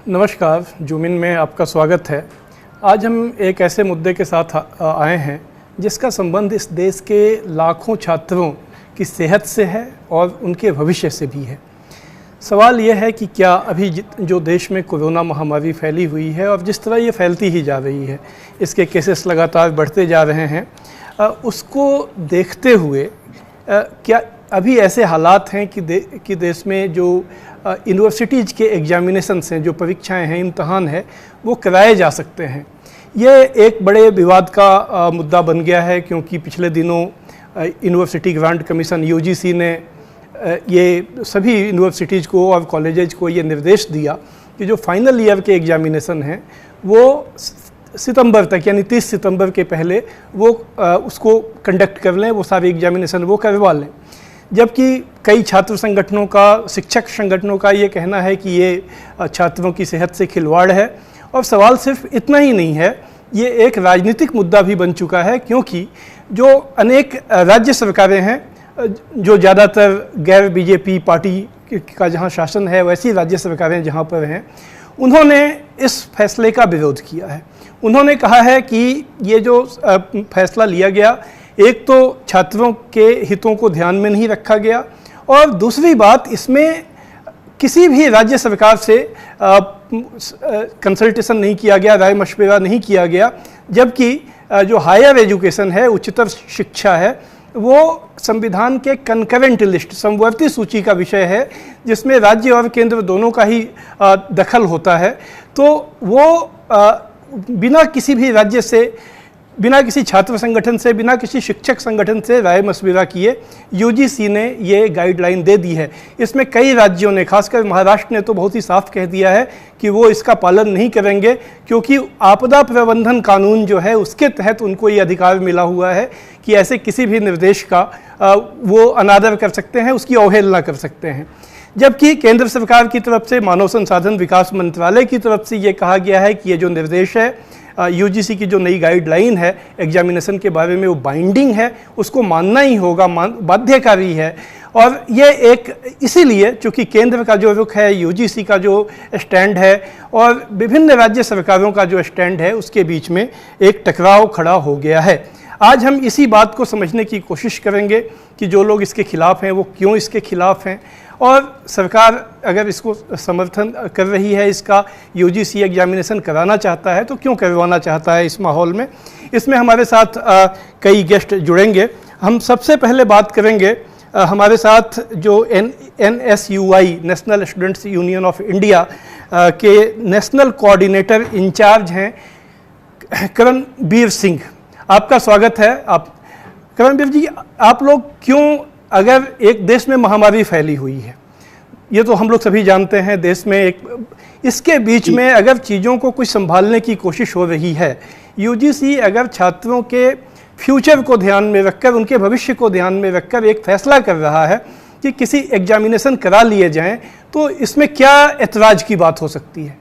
नमस्कार, जूमिन में आपका स्वागत है। आज हम एक ऐसे मुद्दे के साथ आए हैं जिसका संबंध इस देश के लाखों छात्रों की सेहत से है और उनके भविष्य से भी है। सवाल यह है कि क्या अभी जो देश में कोरोना महामारी फैली हुई है और जिस तरह ये फैलती ही जा रही है, इसके केसेस लगातार बढ़ते जा रहे हैं, उसको देखते हुए क्या अभी ऐसे हालात हैं कि देश में जो यूनिवर्सिटीज़ के एग्जामिनेशंस हैं, जो परीक्षाएं हैं, इम्तहान है, वो कराए जा सकते हैं। ये एक बड़े विवाद का मुद्दा बन गया है, क्योंकि पिछले दिनों यूनिवर्सिटी ग्रांट कमीशन यूजीसी ने ये सभी यूनिवर्सिटीज़ को और कॉलेजेज को ये निर्देश दिया कि जो फाइनल ईयर के एग्जामिनेशन हैं वो सितंबर तक, यानी 30 सितंबर के पहले वो उसको कंडक्ट कर लें, वो सारे एग्जामिनेशन वो करवा लें। जबकि कई छात्र संगठनों का, शिक्षक संगठनों का ये कहना है कि ये छात्रों की सेहत से खिलवाड़ है। और सवाल सिर्फ इतना ही नहीं है, ये एक राजनीतिक मुद्दा भी बन चुका है, क्योंकि जो अनेक राज्य सरकारें हैं, जो ज़्यादातर गैर बीजेपी पार्टी का जहाँ शासन है, वैसी राज्य सरकारें जहाँ पर हैं, उन्होंने इस फैसले का विरोध किया है। उन्होंने कहा है कि ये जो फैसला लिया गया, एक तो छात्रों के हितों को ध्यान में नहीं रखा गया, और दूसरी बात, इसमें किसी भी राज्य सरकार से कंसल्टेशन नहीं किया गया, राय मशवरा नहीं किया गया। जबकि जो हायर एजुकेशन है, उच्चतर शिक्षा है, वो संविधान के कंकरेंट लिस्ट, समवर्ती सूची का विषय है, जिसमें राज्य और केंद्र दोनों का ही दखल होता है। तो वो बिना किसी भी राज्य से, बिना किसी छात्र संगठन से, बिना किसी शिक्षक संगठन से राय मशविरा किए यूजीसी ने ये गाइडलाइन दे दी है। इसमें कई राज्यों ने, खासकर महाराष्ट्र ने तो बहुत ही साफ कह दिया है कि वो इसका पालन नहीं करेंगे, क्योंकि आपदा प्रबंधन कानून जो है उसके तहत उनको ये अधिकार मिला हुआ है कि ऐसे किसी भी निर्देश का वो अनादर कर सकते हैं, उसकी अवहेलना कर सकते हैं। जबकि केंद्र सरकार की तरफ से, मानव संसाधन विकास मंत्रालय की तरफ से ये कहा गया है कि ये जो निर्देश है, यूजीसी की जो नई गाइडलाइन है एग्जामिनेशन के बारे में, वो बाइंडिंग है, उसको मानना ही होगा, बाध्यकारी है। और ये एक इसीलिए, चूँकि केंद्र का जो रुख है, यूजीसी का जो स्टैंड है और विभिन्न राज्य सरकारों का जो स्टैंड है, उसके बीच में एक टकराव खड़ा हो गया है। आज हम इसी बात को समझने की कोशिश करेंगे कि जो लोग इसके खिलाफ हैं वो क्यों इसके खिलाफ हैं, और सरकार अगर इसको समर्थन कर रही है, इसका यूजीसी एग्जामिनेशन कराना चाहता है, तो क्यों करवाना चाहता है इस माहौल में। इसमें हमारे साथ कई गेस्ट जुड़ेंगे। हम सबसे पहले बात करेंगे, हमारे साथ जो NSUI, national students union of India के नेशनल कोऑर्डिनेटर इंचार्ज हैं करणबीर सिंह। आपका स्वागत है। आप करणबीर जी, आप लोग क्यों, अगर एक देश में महामारी फैली हुई है, ये तो हम लोग सभी जानते हैं, देश में एक, इसके बीच में अगर चीज़ों को कुछ संभालने की कोशिश हो रही है, यूजीसी अगर छात्रों के फ्यूचर को ध्यान में रखकर, उनके भविष्य को ध्यान में रखकर एक फैसला कर रहा है कि किसी एग्जामिनेशन करा लिए जाएं, तो इसमें क्या ऐतराज़ की बात हो सकती है?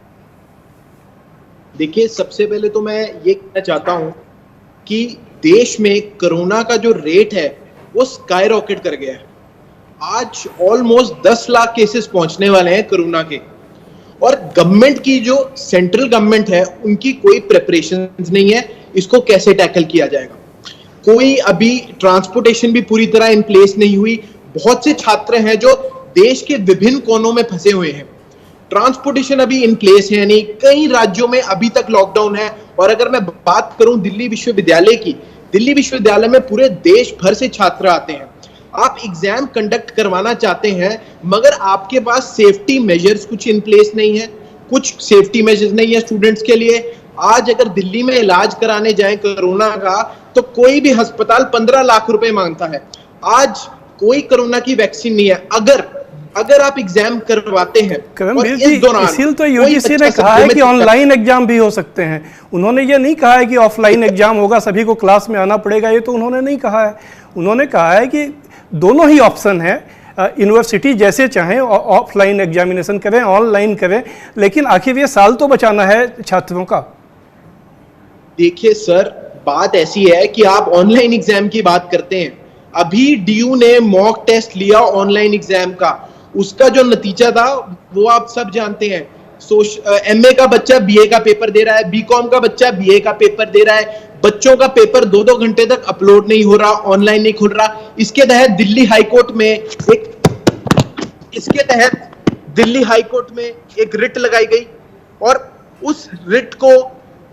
देखिए, सबसे पहले तो मैं ये कहना चाहता हूँ कि देश में कोरोना का जो रेट है वो स्काई रॉकेट कर गया है। आज ऑलमोस्ट 10 लाख केसेस पहुंचने वाले हैं कोरोना के, और गवर्नमेंट की, जो सेंट्रल गवर्नमेंट है, उनकी कोई प्रिपरेशन नहीं है इसको कैसे टैकल किया जाएगा। कोई अभी ट्रांसपोर्टेशन भी पूरी तरह इन प्लेस नहीं हुई। बहुत से छात्र हैं जो देश के विभिन्न कोनों में फंसे हुए हैं, ट्रांसपोर्टेशन अभी इन प्लेस है नहीं। कई राज्यों में अभी तक लॉकडाउन है। और अगर मैं बात करूं दिल्ली विश्वविद्यालय की, दिल्ली विश्वविद्यालय में पूरे देश भर से छात्र आते हैं। आप एग्जाम कंडक्ट करवाना चाहते हैं, मगर आपके पास सेफ्टी मेजर्स कुछ इन प्लेस नहीं है, कुछ सेफ्टी मेजर्स नहीं है स्टूडेंट्स के लिए। आज अगर दिल्ली में इलाज कराने जाए कोरोना का, तो कोई भी अस्पताल 15 लाख रुपए मांगता है। आज कोई कोरोना की वैक्सीन नहीं है। अगर आप एग्जाम करवाते हैं, और इस दौरान इसीलिए तो यूजीसी ने कहा है कि ऑनलाइन एग्जाम भी हो सकते हैं। उन्होंने ये नहीं कहा है कि ऑफलाइन एग्जाम होगा, सभी को क्लास में आना पड़ेगा, ये तो उन्होंने नहीं कहा है। उन्होंने कहा है कि दोनों ही ऑप्शन है, यूनिवर्सिटी जैसे चाहें ऑफलाइन एग्जामिनेशन करें, ऑनलाइन करें, लेकिन आखिर ये साल तो बचाना है छात्रों का। देखिए सर, बात ऐसी है कि आप ऑनलाइन एग्जाम की बात करते हैं। अभी डीयू ने मॉक टेस्ट लिया ऑनलाइन एग्जाम का, उसका जो नतीजा था वो आप सब जानते हैं। एमए का बच्चा बीए का पेपर दे रहा है, बीकॉम का बच्चा बीए का पेपर दे रहा है, बच्चों का पेपर 2-2 घंटे तक अपलोड नहीं हो रहा, ऑनलाइन नहीं खुल रहा। इसके तहत दिल्ली हाईकोर्ट में एक रिट लगाई गई और उस रिट को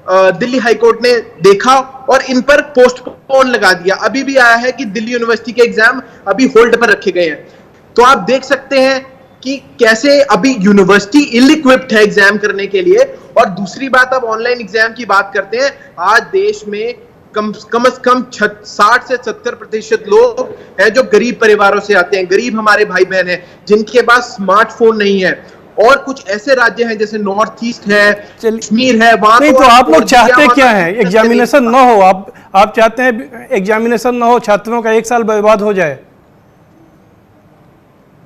दिल्ली हाईकोर्ट ने देखा और इन पर पोस्टपोन लगा दिया। अभी भी आया है कि दिल्ली यूनिवर्सिटी के एग्जाम अभी होल्ड पर रखे गए हैं। तो आप देख सकते हैं कि कैसे अभी यूनिवर्सिटी इल इक्विप्ड है एग्जाम करने के लिए। और दूसरी बात, अब ऑनलाइन एग्जाम की बात करते हैं। आज देश में कम से कम 60 से 70% लोग हैं जो गरीब परिवारों से आते हैं, गरीब हमारे भाई बहन हैं जिनके पास स्मार्टफोन नहीं है। और कुछ ऐसे राज्य हैं जैसे नॉर्थ ईस्ट है, कश्मीर है, वहां नहीं तो आप लोग चाहते क्या है? एग्जामिनेशन ना हो? आप चाहते हैं एग्जामिनेशन ना हो, छात्रों का 1 साल बर्बाद हो जाए?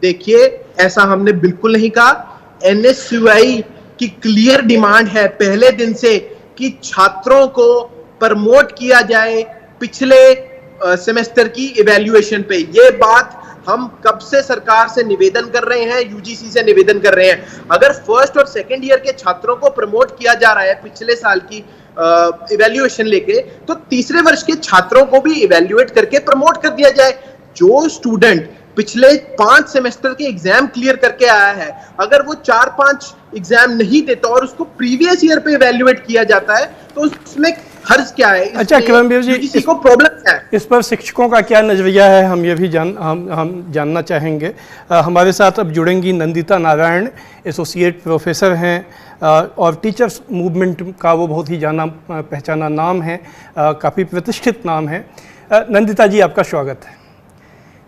देखिए, ऐसा हमने बिल्कुल नहीं कहा। एनएसयूआई की क्लियर डिमांड है पहले दिन से कि छात्रों को प्रमोट किया जाए पिछले सेमेस्टर की इवैल्यूएशन पे। ये बात हम कब से सरकार से निवेदन कर रहे हैं, यूजीसी से निवेदन कर रहे हैं। अगर फर्स्ट और सेकंड ईयर के छात्रों को प्रमोट किया जा रहा है पिछले साल की इवैल्यूएशन लेके, तो तीसरे वर्ष के छात्रों को भी इवैल्यूएट करके प्रमोट कर दिया जाए। जो स्टूडेंट पिछले 5 सेमेस्टर के एग्जाम क्लियर करके आया है, अगर वो 4-5 एग्जाम नहीं देता और उसको प्रीवियस ईयर पे इवैल्यूएट किया जाता है, तो उसमें हर्ज क्या है? अच्छा किरणबीर जी, इसको प्रॉब्लम है। इस पर शिक्षकों का क्या नजरिया है, हम ये भी हम जानना चाहेंगे। हमारे साथ अब जुड़ेंगी नंदिता नारायण, एसोसिएट प्रोफेसर हैं और टीचर्स मूवमेंट का वो बहुत ही जाना पहचाना नाम है, काफ़ी प्रतिष्ठित नाम है। नंदिता जी, आपका स्वागत है।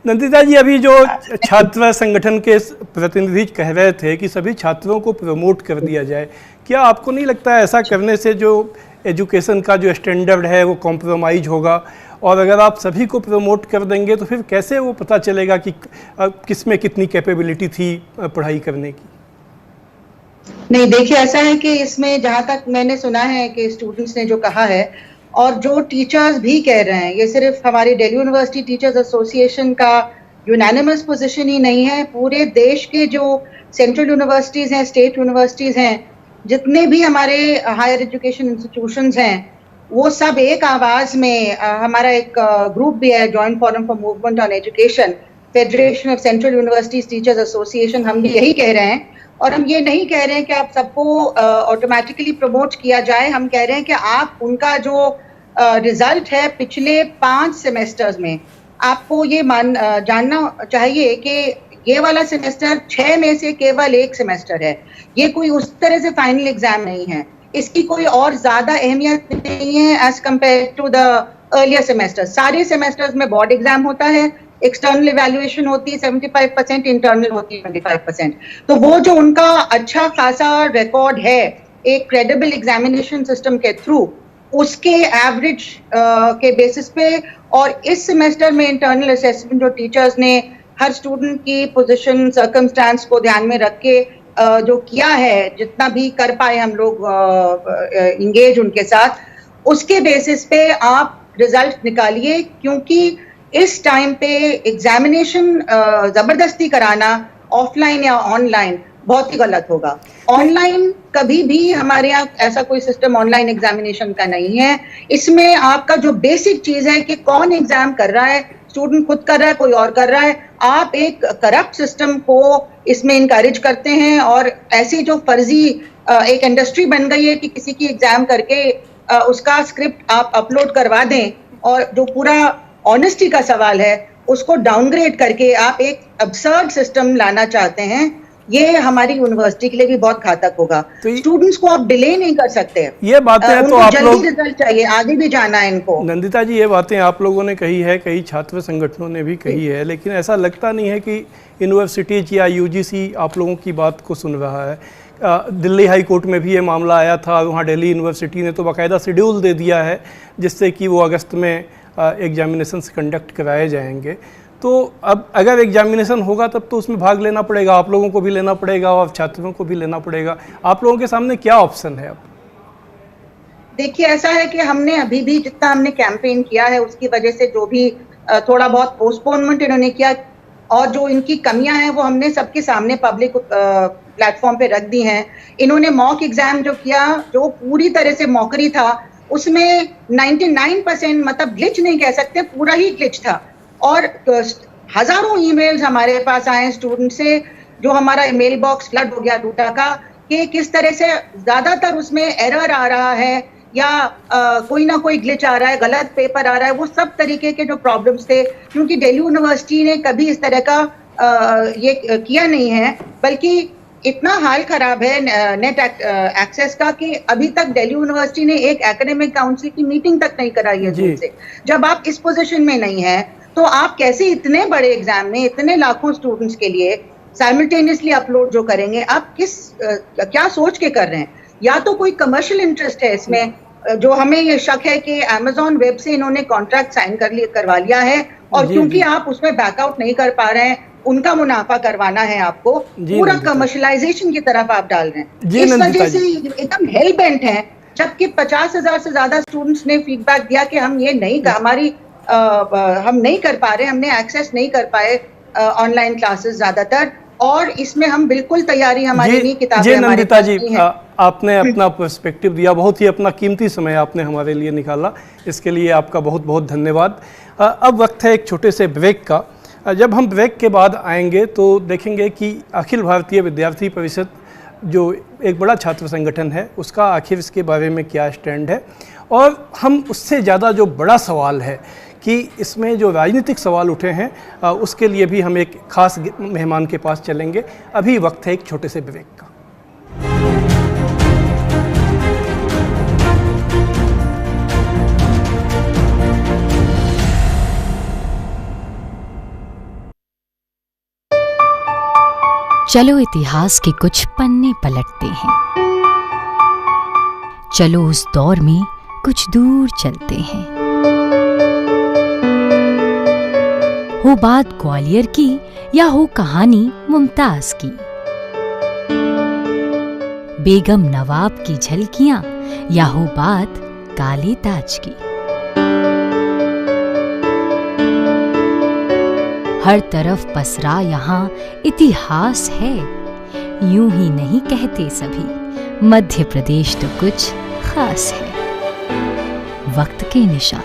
नंदिता जी, अभी जो छात्र संगठन के प्रतिनिधि कह रहे थे कि सभी छात्रों को प्रमोट कर दिया जाए, क्या आपको नहीं लगता है ऐसा करने से जो एजुकेशन का जो स्टैंडर्ड है वो कॉम्प्रोमाइज होगा? और अगर आप सभी को प्रमोट कर देंगे तो फिर कैसे वो पता चलेगा कि किस में कितनी कैपेबिलिटी थी पढ़ाई करने की? नहीं, देखिए, ऐसा है कि इसमें जहाँ तक मैंने सुना है कि स्टूडेंट्स ने जो कहा है और जो टीचर्स भी कह रहे हैं, ये सिर्फ हमारी दिल्ली यूनिवर्सिटी टीचर्स एसोसिएशन का यूनानिमस पोजीशन ही नहीं है। पूरे देश के जो सेंट्रल यूनिवर्सिटीज़ हैं, स्टेट यूनिवर्सिटीज़ हैं, जितने भी हमारे हायर एजुकेशन इंस्टीट्यूशंस हैं, वो सब एक आवाज़ में, हमारा एक ग्रुप भी है, joint forum for movement on education, federation of central universities teachers association, हम भी यही कह रहे हैं। और हम ये नहीं कह रहे हैं कि आप सबको ऑटोमेटिकली प्रमोट किया जाए। हम कह रहे हैं कि आप उनका जो रिजल्ट है पिछले 5 सेमेस्टर्स में, आपको ये जानना चाहिए कि ये वाला सेमेस्टर 6 में से केवल 1 सेमेस्टर है। ये कोई उस तरह से फाइनल एग्जाम नहीं है, इसकी कोई और ज्यादा अहमियत नहीं है as compare to the earlier semester. सारे सेमेस्टर्स में बोर्ड एग्जाम होता है, एक्सटर्नल इवैल्यूएशन होती है 75%, इंटरनल होती है 25%। तो वो जो उनका अच्छा खासा रिकॉर्ड है एक क्रेडिबल एग्जामिनेशन सिस्टम के थ्रू, उसके एवरेज के बेसिस पे, और इस सेमेस्टर में इंटरनल असेसमेंट जो टीचर्स ने हर स्टूडेंट की पोजीशन सर्कमस्टांस को ध्यान में रख के जो किया है, जितना भी कर पाए हम लोग इंगेज उनके साथ, उसके बेसिस पे आप रिजल्ट निकालिए। क्योंकि इस टाइम पे एग्जामिनेशन जबरदस्ती कराना ऑफलाइन या ऑनलाइन बहुत ही गलत होगा। ऑनलाइन कभी भी हमारे यहाँ ऐसा कोई सिस्टम ऑनलाइन एग्जामिनेशन का नहीं है। इसमें आपका जो बेसिक चीज है कि कौन एग्जाम कर रहा है, स्टूडेंट खुद कर रहा है, कोई और कर रहा है, आप एक करप्ट सिस्टम को इसमें इनकरेज करते हैं। और ऐसी जो फर्जी एक इंडस्ट्री बन गई है कि किसी की एग्जाम करके उसका स्क्रिप्ट आप अपलोड करवा दें, और जो पूरा ऑनेस्टी का सवाल है उसको डाउनग्रेड करके आप एक अब्सर्ड सिस्टम लाना चाहते हैं। ये हमारी यूनिवर्सिटी के लिए भी बहुत घातक होगा। तो स्टूडेंट्स को आप डिले नहीं कर सकते। ये बातें तो आप लोग, रिजल्ट चाहिए, आगे भी जाना है इनको। नंदिता जी, ये बातें आप लोगों ने कही है, कई छात्र संगठनों ने भी कही है, लेकिन ऐसा लगता नहीं है कि यूनिवर्सिटीज या यूजीसी आप लोगों की बात को सुन रहा है। दिल्ली हाई कोर्ट में भी ये मामला आया था, वहाँ दिल्ली यूनिवर्सिटी ने तो बाकायदा शेड्यूल दे दिया है जिससे कि वो अगस्त में एग्जामिनेशन कंडक्ट कराए जाएंगे। तो अब अगर एग्जामिनेशन होगा तब तो उसमें भाग लेना पड़ेगा, आप लोगों को भी लेना पड़ेगा और छात्रों को भी लेना पड़ेगा। आप लोगों के सामने क्या ऑप्शन है अब? देखिए, ऐसा है कि हमने अभी भी जितना हमने कैंपेन किया है उसकी वजह से जो भी थोड़ा बहुत पोस्टपोनमेंट इन्होंने किया और जो इनकी कमियां हैं वो हमने सबके सामने पब्लिक प्लेटफॉर्म पे रख दी हैं। इन्होंने मॉक एग्जाम जो किया, जो पूरी तरह से मॉकरी था, उसमें 99% मतलब ग्लिच नहीं कह सकते, पूरा ही ग्लिच था। और हजारों ईमेल्स हमारे पास आए स्टूडेंट से, जो हमारा मेल बॉक्स फ्लड हो गया डूटा का, कि किस तरह से ज्यादातर उसमें एरर आ रहा है या कोई ना कोई ग्लिच आ रहा है, गलत पेपर आ रहा है, वो सब तरीके के जो प्रॉब्लम्स थे। क्योंकि दिल्ली यूनिवर्सिटी ने कभी इस तरह का ये किया नहीं है, बल्कि इतना हाल खराब है नेट एक्सेस का कि अभी तक दिल्ली यूनिवर्सिटी ने एक एकेडमिक काउंसिल की मीटिंग तक नहीं कराई है जून से। जब आप इस पोजीशन में नहीं है तो आप कैसे इतने बड़े एग्जाम में इतने लाखों स्टूडेंट्स के लिए साइमल्टेनियसली अपलोड जो करेंगे, आप क्या सोच के कर रहे हैं? या तो कोई कमर्शियल इंटरेस्ट है इसमें, जो हमें ये शक है कि Amazon वेब से इन्होंने कॉन्ट्रैक्ट साइन करवा लिया है, और क्योंकि आप उसमें बैकआउट नहीं कर पा रहे हैं, उनका मुनाफा करवाना है आपको, पूरा कमर्शलाइजेशन की तरफ आप डाल रहे हैं। इस वजह से एकदम हेल बेंट है। जबकि 50,000 से ज्यादा स्टूडेंट्स ने फीडबैक दिया कि हम ये नहीं, हम नहीं कर पा रहे, हमने एक्सेस नहीं कर पाए ऑनलाइन क्लासेस ज्यादातर, और इसमें हम बिल्कुल तैयारी हमारी नहीं, किताबें हमारे पास नहीं है। आपने अपना पर्सपेक्टिव दिया, बहुत ही अपना कीमती समय आपने हमारे लिए निकाला, इसके लिए आपका बहुत बहुत धन्यवाद। अब वक्त है एक छोटे से ब्रेक का। जब हम ब्रेक के बाद आएंगे तो देखेंगे कि अखिल भारतीय विद्यार्थी परिषद जो एक बड़ा छात्र संगठन है, उसका आखिर इसके बारे में क्या स्टैंड है, और हम उससे ज़्यादा जो बड़ा सवाल है कि इसमें जो राजनीतिक सवाल उठे हैं, उसके लिए भी हम एक खास मेहमान के पास चलेंगे। अभी वक्त है एक छोटे से ब्रेक का। चलो इतिहास के कुछ पन्ने पलटते हैं, चलो उस दौर में कुछ दूर चलते हैं। हो बात ग्वालियर की या हो कहानी मुमताज की, बेगम नवाब की झलकियां या हो बात काले ताज की, हर तरफ पसरा यहाँ इतिहास है। यूं ही नहीं कहते सभी, मध्य प्रदेश तो कुछ खास है। वक्त के निशान।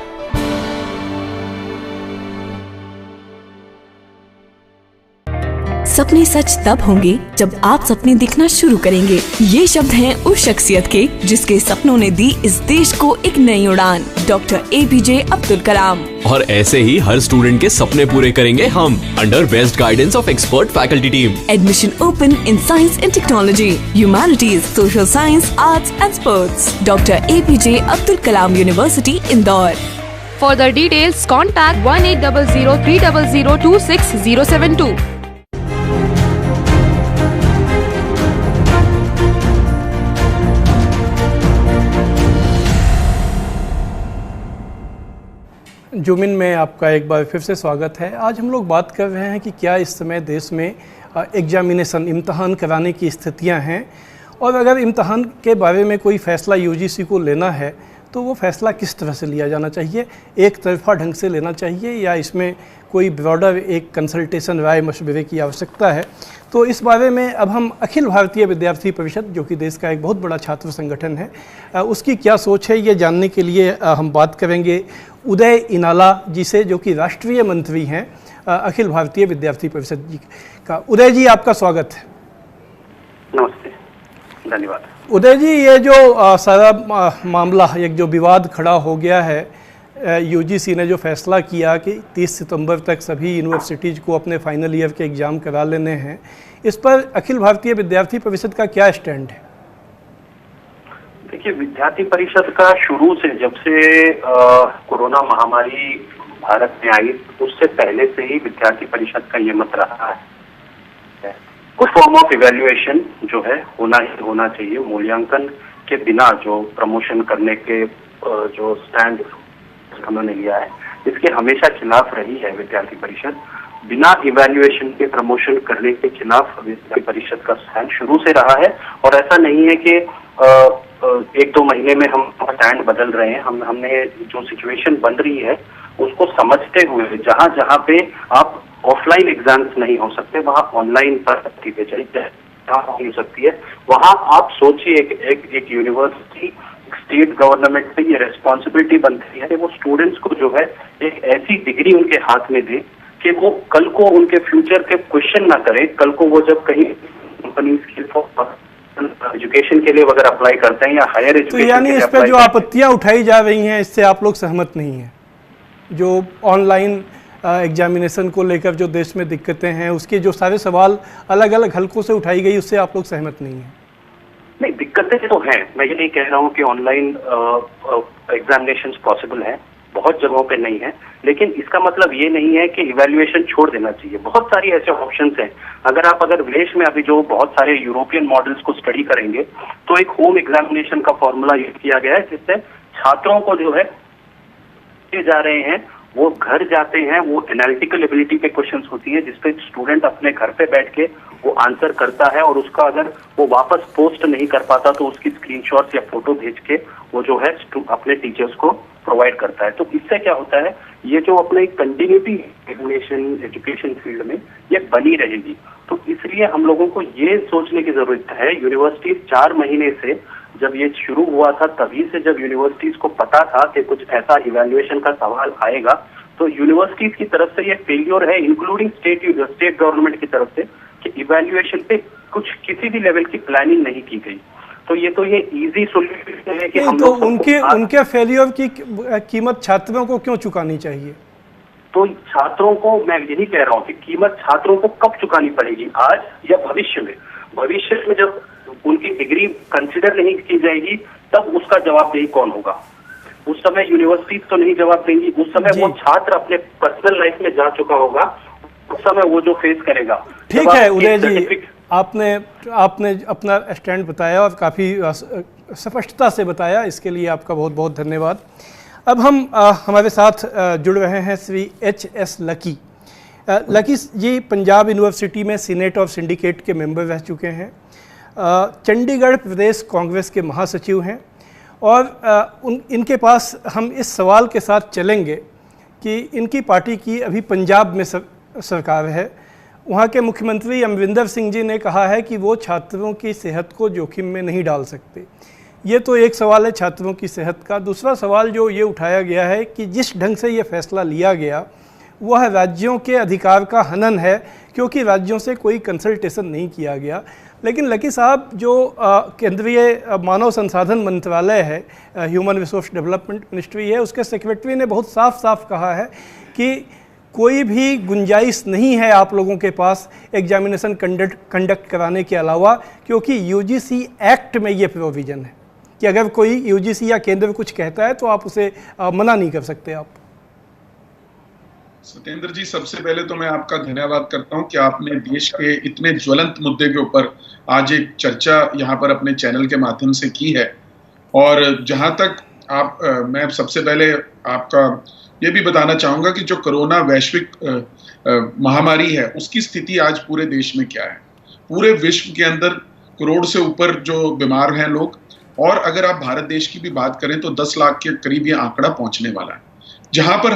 सपने सच तब होंगे जब आप सपने दिखना शुरू करेंगे। ये शब्द हैं उस शख्सियत के जिसके सपनों ने दी इस देश को एक नई उड़ान, डॉक्टर APJ अब्दुल कलाम। और ऐसे ही हर स्टूडेंट के सपने पूरे करेंगे हम, under best guidance of expert faculty team. Admission open in science and technology, humanities, social science, arts and sports. Doctor APJ Abdul Kalam university, Indore. For the details, contact 1800-300-26072. जुमिन में आपका एक बार फिर से स्वागत है। आज हम लोग बात कर रहे हैं कि क्या इस समय देश में एग्जामिनेशन, इम्तहान कराने की स्थितियां हैं, और अगर इम्तहान के बारे में कोई फ़ैसला UGC को लेना है तो वो फ़ैसला किस तरह से लिया जाना चाहिए, एक तरफा ढंग से लेना चाहिए या इसमें कोई ब्रॉडर एक कंसल्टेशन, राय मशवरे की आवश्यकता है। तो इस बारे में अब हम अखिल भारतीय विद्यार्थी परिषद, जो कि देश का एक बहुत बड़ा छात्र संगठन है, उसकी क्या सोच है ये जानने के लिए हम बात करेंगे उदय इनाला जी से, जो कि राष्ट्रीय मंत्री हैं अखिल भारतीय विद्यार्थी परिषद जी का। उदय जी, आपका स्वागत है। नमस्ते, धन्यवाद। उदय जी, ये जो सारा मामला, एक जो विवाद खड़ा हो गया है, UGC ने जो फैसला किया कि 30 सितंबर तक सभी यूनिवर्सिटीज़ को अपने फाइनल ईयर के एग्ज़ाम करा लेने हैं, इस पर अखिल भारतीय विद्यार्थी परिषद का क्या स्टैंड है? देखिए, विद्यार्थी परिषद का शुरू से, जब से कोरोना महामारी भारत में आई, उससे पहले से ही विद्यार्थी परिषद का ये मत रहा है कुछ फॉर्म ऑफ इवैल्यूएशन जो है होना ही होना चाहिए। मूल्यांकन के बिना जो प्रमोशन करने के जो स्टैंड उन्होंने लिया है, इसके हमेशा खिलाफ रही है विद्यार्थी परिषद। बिना इवैल्यूएशन के प्रमोशन करने के खिलाफ विद्यार्थी परिषद का स्टैंड शुरू से रहा है, और ऐसा नहीं है कि 1-2 महीने में हम स्टैंड बदल रहे हैं। हमने जो सिचुएशन बन रही है उसको समझते हुए, जहां पे आप ऑफलाइन एग्जाम्स नहीं हो सकते, वहां ऑनलाइन पद्धति पे चलते हैं। हो सकती है। वहां आप सोचिए एक यूनिवर्सिटी, स्टेट गवर्नमेंट से ये रेस्पॉन्सिबिलिटी बनती है कि वो स्टूडेंट्स को जो है एक ऐसी डिग्री उनके हाथ में दे कि वो कल को उनके फ्यूचर के क्वेश्चन ना करें। कल को वो जब कहीं कंपनीज के एजुकेशन के लिए अगर अप्लाई करते हैं या हायर एजुकेशन, तो यानी इस पर जो आपत्तियां उठाई जा रही हैं इससे आप लोग सहमत नहीं हैं? जो ऑनलाइन एग्जामिनेशन को लेकर जो देश में दिक्कतें हैं, उसके जो सारे सवाल अलग अलग हलकों से उठाई गई, उससे आप लोग सहमत नहीं हैं? नहीं, दिक्कतें तो हैं। मैं ये नहीं कह रहा हूँ कि ऑनलाइन एग्जामिनेशंस पॉसिबल है, बहुत जगहों पे नहीं है, लेकिन इसका मतलब ये नहीं है कि इवैल्यूएशन छोड़ देना चाहिए। बहुत सारी ऐसे ऑप्शंस हैं। अगर विदेश में अभी जो बहुत सारे यूरोपियन मॉडल्स को स्टडी करेंगे तो एक होम एग्जामिनेशन का फॉर्मूला यूज किया गया है, जिससे छात्रों को जो है जा रहे हैं वो घर जाते हैं, वो एनालिटिकल एबिलिटी पे क्वेश्चंस होती है जिसपे स्टूडेंट अपने घर पे बैठ के वो आंसर करता है, और उसका अगर वो वापस पोस्ट नहीं कर पाता तो उसकी स्क्रीनशॉट्स या फोटो भेज के वो जो है अपने टीचर्स को प्रोवाइड करता है। तो इससे क्या होता है, ये जो अपने कंटिन्यूटी एजुकेशन फील्ड में ये बनी रहेगी। तो इसलिए हम लोगों को ये सोचने की जरूरत है, यूनिवर्सिटी 4 महीने से जब ये शुरू हुआ था तभी से जब यूनिवर्सिटीज को पता था कि कुछ ऐसा इवैल्यूएशन का सवाल आएगा, तो यूनिवर्सिटीज की तरफ से ये फेलियर है, इंक्लूडिंग स्टेट गवर्नमेंट की तरफ से, कि इवैल्यूएशन पे कुछ किसी भी लेवल की प्लानिंग नहीं की गई। तो ये इजी सोल्यूशन है कि हम तो उनके फेलियर की कीमत छात्रों को क्यों चुकानी चाहिए? तो छात्रों को मैं यही कह रहा हूँ कि कीमत छात्रों को कब चुकानी पड़ेगी, आज या भविष्य में? भविष्य में जब उनकी डिग्री कंसिडर नहीं की जाएगी तब उसका जवाबदेही कौन होगा? उस समय यूनिवर्सिटीज तो नहीं जवाब देंगी, उस समय वो छात्र अपने पर्सनल लाइफ में जा चुका होगा, उस समय वो जो फेस करेगा। ठीक है उदय जी, आपने अपना स्टैंड बताया और काफ़ी स्पष्टता से बताया, इसके लिए आपका बहुत बहुत धन्यवाद। अब हम हमारे साथ जुड़ रहे हैं श्री HS लकी। लकी जी पंजाब यूनिवर्सिटी में सीनेट और सिंडिकेट के मेंबर रह चुके हैं, चंडीगढ़ प्रदेश कांग्रेस के महासचिव हैं, और इनके पास हम इस सवाल के साथ चलेंगे कि इनकी पार्टी की अभी पंजाब में सरकार है। वहाँ के मुख्यमंत्री अमरिंदर सिंह जी ने कहा है कि वो छात्रों की सेहत को जोखिम में नहीं डाल सकते। ये तो एक सवाल है छात्रों की सेहत का। दूसरा सवाल जो ये उठाया गया है कि जिस ढंग से ये फैसला लिया गया वह राज्यों के अधिकार का हनन है, क्योंकि राज्यों से कोई कंसल्टेशन नहीं किया गया। लेकिन लकी साहब, जो केंद्रीय मानव संसाधन मंत्रालय है, ह्यूमन रिसोर्स डेवलपमेंट मिनिस्ट्री है, उसके सेक्रेटरी ने बहुत साफ साफ कहा है कि कोई भी गुंजाइश नहीं है आप लोगों के पास एग्जामिनेशन कंडक्ट कराने के अलावा, क्योंकि UGC एक्ट में ये प्रोविज़न है कि अगर कोई UGC या केंद्र कुछ कहता है तो आप उसे मना नहीं कर सकते। आप सत्येंद्र जी, सबसे पहले तो मैं आपका धन्यवाद करता हूं कि आपने देश के इतने ज्वलंत मुद्दे के ऊपर आज एक चर्चा यहाँ पर अपने चैनल के माध्यम से की है। और जहां तक मैं सबसे पहले आपका ये भी बताना चाहूंगा कि जो कोरोना वैश्विक महामारी है उसकी स्थिति आज पूरे देश में क्या है। पूरे विश्व के अंदर करोड़ से ऊपर जो बीमार हैं लोग, और अगर आप भारत देश की भी बात करें तो 10 लाख के करीब ये आंकड़ा पहुंचने वाला है। जहां पर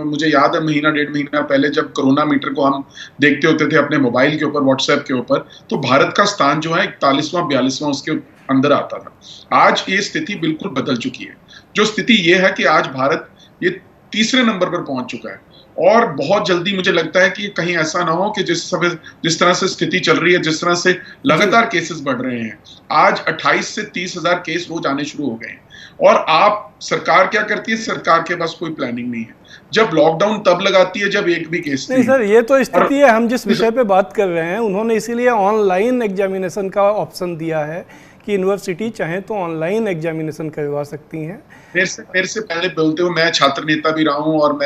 मुझे याद है महीना 1.5 महीना पहले जब कोरोना मीटर को हम देखते होते थे अपने मोबाइल के ऊपर, व्हाट्सएप के ऊपर, तो भारत का स्थान जो है 41वां 42वां उसके अंदर आता था। आज ये स्थिति बिल्कुल बदल चुकी है। जो स्थिति ये है कि आज भारत ये 3रे नंबर पर पहुंच चुका है, और बहुत जल्दी मुझे लगता है कि कहीं ऐसा ना हो कि जिस तरह से स्थिति चल रही है, जिस तरह से लगातार केसेस बढ़ रहे हैं, आज 28 से 30 हजार केस रोज आने शुरू हो गए हैं। और सरकार क्या करती है? सरकार के पास कोई प्लानिंग नहीं है। जब लॉकडाउन तब लगाती है जब एक भी केस नहीं। सर, ये तो स्थिति है। हम जिस विषय पे बात कर रहे हैं उन्होंने इसीलिए ऑनलाइन एग्जामिनेशन का ऑप्शन दिया है कि यूनिवर्सिटी चाहे तो ऑनलाइन एग्जामिनेशन करवा सकती हैं। मेरे से पहले बोलते हुए मैं छात्र नेता भी रहा हूं, और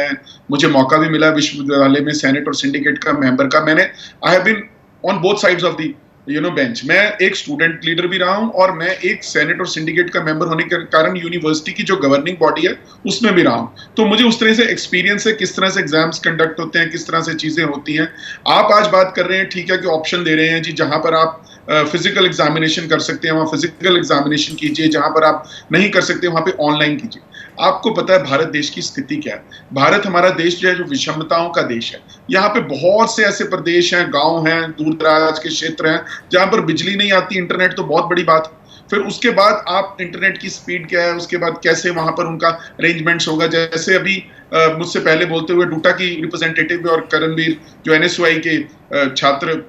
मुझे मौका भी मिला विश्वविद्यालय में सेनेट और सिंडिकेट का मेंबर का। I have been on both sides of the bench. मैं एक स्टूडेंट लीडर भी रहा हूं और मैं एक सेनेट और सिंडिकेट का मेंबर होने के कारण यूनिवर्सिटी की जो गवर्निंग बॉडी है उसमें भी रहा हूं। तो मुझे उस तरह से एक्सपीरियंस है किस तरह से एग्जाम्स कंडक्ट होते हैं, किस तरह से चीजें होती हैं। आप आज बात कर रहे हैं, ठीक है, कि ऑप्शन दे रहे हैं जी, जहां पर आप फिजिकल एग्जामिनेशन कर सकते हैं वहां फिजिकल एग्जामिनेशन कीजिए, जहां पर आप नहीं कर सकते वहां पे ऑनलाइन कीजिए। आपको पता है भारत देश की स्थिति क्या है। भारत हमारा देश जो है जो विषमताओं का देश है। यहाँ पे बहुत से ऐसे प्रदेश हैं, गांव हैं, दूर दराज के क्षेत्र हैं जहां पर बिजली नहीं आती, इंटरनेट तो बहुत बड़ी बात है। फिर उसके बाद आप इंटरनेट की स्पीड क्या है, उसके बाद कैसे वहां पर उनका अरेंजमेंट्स होगा। जैसे अभी मुझसे पहले बोलते हुए डूटा की रिप्रेजेंटेटिव और करणवीर जो NSY के छात्र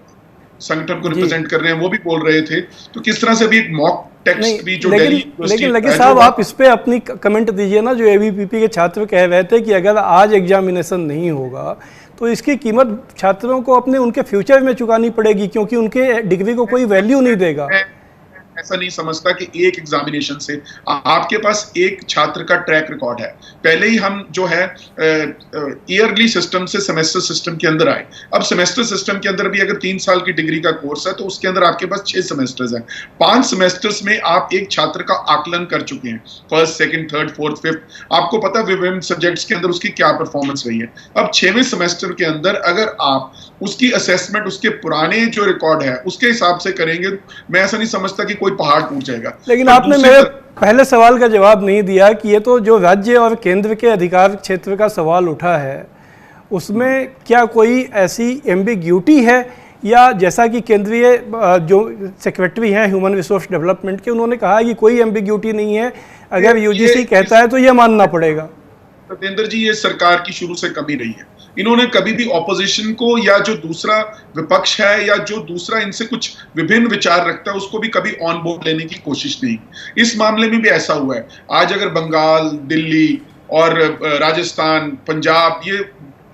संगठन को रिप्रेजेंट कर रहे हैं वो भी बोल रहे थे, तो किस तरह से भी एक मॉक टेक्स्ट भी जो लेकिन साहब आप इस पे अपनी कमेंट दीजिए ना। जो ABPP के छात्र कह रहे थे कि अगर आज एग्जामिनेशन नहीं होगा तो इसकी कीमत छात्रों को अपने उनके फ्यूचर में चुकानी पड़ेगी, क्योंकि उनके डिग्री को कोई वैल्यू नहीं देगा। ऐसा नहीं समझता कि एक एग्जामिनेशन से आपके पास एक छात्र का ट्रैक रिकॉर्ड है। पहले ही हम जो है ईयरली सिस्टम से सेमेस्टर सिस्टम के अंदर आए। अब सेमेस्टर सिस्टम के अंदर भी अगर 3 साल की डिग्री का कोर्स है तो उसके अंदर आपके पास 6 सेमेस्टर्स हैं। 5 सेमेस्टर्स में आप एक छात्र का आकलन कर चुके हैं, first, second, third, fourth, fifth. आपको पता है विभिन्न सब्जेक्ट्स के अंदर उसकी क्या परफॉर्मेंस रही है। अब 6वें सेमेस्टर के अंदर अगर आप उसकी असेसमेंट उसके पुराने जो रिकॉर्ड है उसके हिसाब से करेंगे, मैं ऐसा नहीं समझता कि कोई पहाड़ टूट जाएगा। लेकिन आपने मेरे पहले सवाल का जवाब नहीं दिया कि ये तो जो राज्य और केंद्र के अधिकार क्षेत्र का सवाल उठा है उसमें क्या कोई ऐसी एम्बिग्यूटी है, या जैसा कि केंद्रीय जो सेक्रेटरी हैं ह्यूमन रिसोर्स डेवलपमेंट के, उन्होंने कहा कि कोई एम्बिग्यूटी नहीं है, अगर UGC कहता है तो ये मानना पड़ेगा। सत्येंद्र जी, ये सरकार की शुरू से कमी रही है। इन्होंने कभी भी ऑपोजिशन को या जो दूसरा विपक्ष है या जो दूसरा इनसे कुछ विभिन्न विचार रखता है उसको भी कभी ऑन बोर्ड लेने की कोशिश नहीं। इस मामले में भी ऐसा हुआ है। आज अगर बंगाल, दिल्ली और राजस्थान, पंजाब ये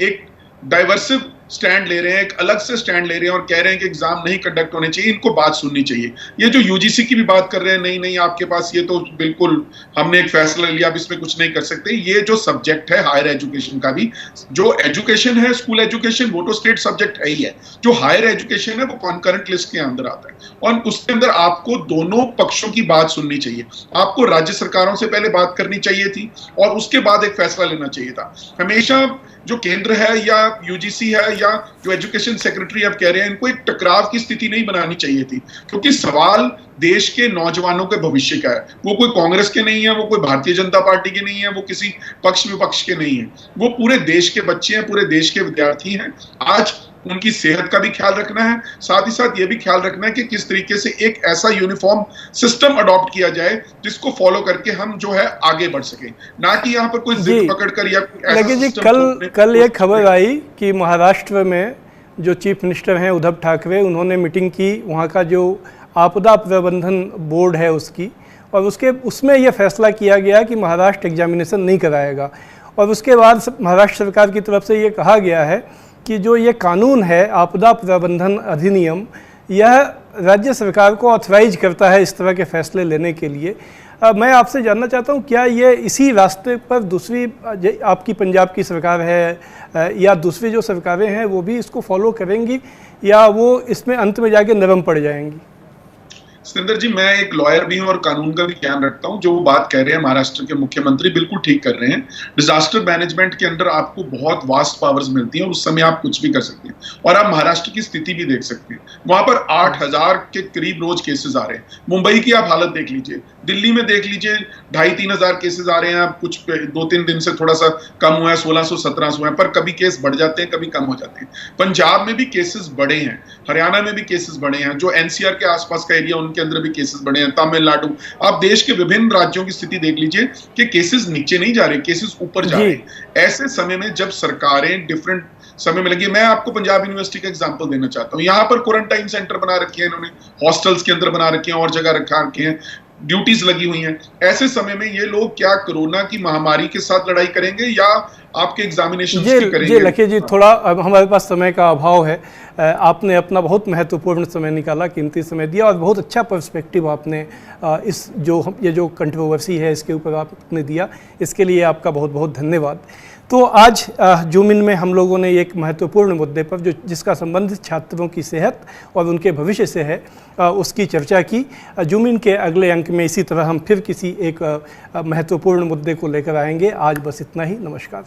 एक डाइवर्सिव स्टैंड ले रहे हैं, एक अलग से स्टैंड ले रहे हैं और कह रहे हैं कि एग्जाम नहीं कंडक्ट होने चाहिए, इनको बात सुननी चाहिए। ये जो UGC की भी बात कर रहे हैं, नहीं नहीं आपके पास ये तो बिल्कुल हमने एक फैसला लिया, आप इसमें कुछ नहीं कर सकते। ये जो सब्जेक्ट है हायर एजुकेशन का भी, जो एजुकेशन है स्कूल एजुकेशन, वो तो स्टेट सब्जेक्ट है ही है। जो हायर एजुकेशन है वो कॉन्करेंट लिस्ट के अंदर आता है और उसके अंदर आपको दोनों पक्षों की बात सुननी चाहिए। आपको राज्य सरकारों से पहले बात करनी चाहिए थी और उसके बाद एक फैसला लेना चाहिए था। हमेशा जो केंद्र है या UGC है या जो एजुकेशन सेक्रेटरी अब कह रहे हैं, इनको एक टकराव की स्थिति नहीं बनानी चाहिए थी, क्योंकि सवाल देश के नौजवानों के भविष्य का है। वो कोई कांग्रेस के नहीं है, वो कोई भारतीय जनता पार्टी के नहीं है, वो किसी पक्ष विपक्ष के नहीं है, वो पूरे देश के बच्चे हैं, पूरे देश के विद्यार्थी हैं। आज उनकी सेहत का भी ख्याल रखना है, साथ ही साथ ये भी ख्याल रखना है कि किस तरीके से एक ऐसा यूनिफॉर्म सिस्टम अडॉप्ट किया जाए जिसको फॉलो करके हम जो है आगे बढ़ सके, ना कि यहाँ पर कोई जिद पकड़कर या लेकिन जी कल एक खबर आई कि महाराष्ट्र में जो चीफ मिनिस्टर हैं उद्धव ठाकरे, उन्होंने मीटिंग की वहाँ का जो आपदा प्रबंधन बोर्ड है उसकी, और उसमें यह फैसला किया गया कि महाराष्ट्र एग्जामिनेशन नहीं कराएगा। और उसके बाद महाराष्ट्र सरकार की तरफ से ये कहा गया है कि जो ये कानून है आपदा प्रबंधन अधिनियम, यह राज्य सरकार को ऑथराइज करता है इस तरह के फैसले लेने के लिए। मैं आपसे जानना चाहता हूँ, क्या ये इसी रास्ते पर दूसरी आपकी पंजाब की सरकार है या दूसरी जो सरकारें हैं वो भी इसको फॉलो करेंगी, या वो इसमें अंत में जाके नरम पड़ जाएंगी? सतेंद्र जी, मैं एक लॉयर भी हूं और कानून का भी ज्ञान रखता हूं। जो वो बात कह रहे हैं महाराष्ट्र के मुख्यमंत्री बिल्कुल ठीक कर रहे हैं। डिजास्टर मैनेजमेंट के अंदर आपको बहुत वास्ट पावर्स मिलती हैं और उस समय आप कुछ भी कर सकते हैं। और आप महाराष्ट्र की स्थिति भी देख सकते हैं, वहां पर 8000 के करीब रोज केसेस आ रहे हैं। मुंबई की आप हालत देख लीजिए, दिल्ली में देख लीजिए 2500-3000 हजार केसेस आ रहे हैं। आप कुछ 2-3 दिन से थोड़ा सा कम हुआ है, 1600-1700 है, पर कभी केस बढ़ जाते हैं, कभी कम हो जाते हैं। पंजाब में भी केसेस बढ़े हैं, हरियाणा में भी केसेस बढ़े हैं, जो NCR के आसपास का एरिया उनके अंदर भी केसेस बढ़े हैं, तमिलनाडु। आप देश के विभिन्न राज्यों की स्थिति देख लीजिए कि केसेस नीचे नहीं जा रहे, केसेस ऊपर जा रहे हैं। ऐसे समय में जब सरकारें डिफरेंट समय में लगी, मैं आपको पंजाब यूनिवर्सिटी का एग्जांपल देना चाहता हूं। यहां पर क्वारंटाइन सेंटर बना रखे हैं इन्होंने, हॉस्टल्स के अंदर बना रखे हैं और जगह रखा रखे हैं, ड्यूटीज लगी हुई हैं। ऐसे समय में ये लोग क्या कोरोना की महामारी के साथ लड़ाई करेंगे या आपके एग्जामिनेशन करेंगे? जी लकी जी, थोड़ा हमारे पास समय का अभाव है। आपने अपना बहुत महत्वपूर्ण समय निकाला, कीमती समय दिया, और बहुत अच्छा पर्सपेक्टिव आपने ये जो कंट्रोवर्सी है इसके ऊपर आपने दिया, इसके लिए आपका बहुत बहुत धन्यवाद। तो आज जूम इन में हम लोगों ने एक महत्वपूर्ण मुद्दे पर जिसका संबंध छात्रों की सेहत और उनके भविष्य से है उसकी चर्चा की। जूम इन के अगले अंक में इसी तरह हम फिर किसी एक महत्वपूर्ण मुद्दे को लेकर आएंगे। आज बस इतना ही। नमस्कार।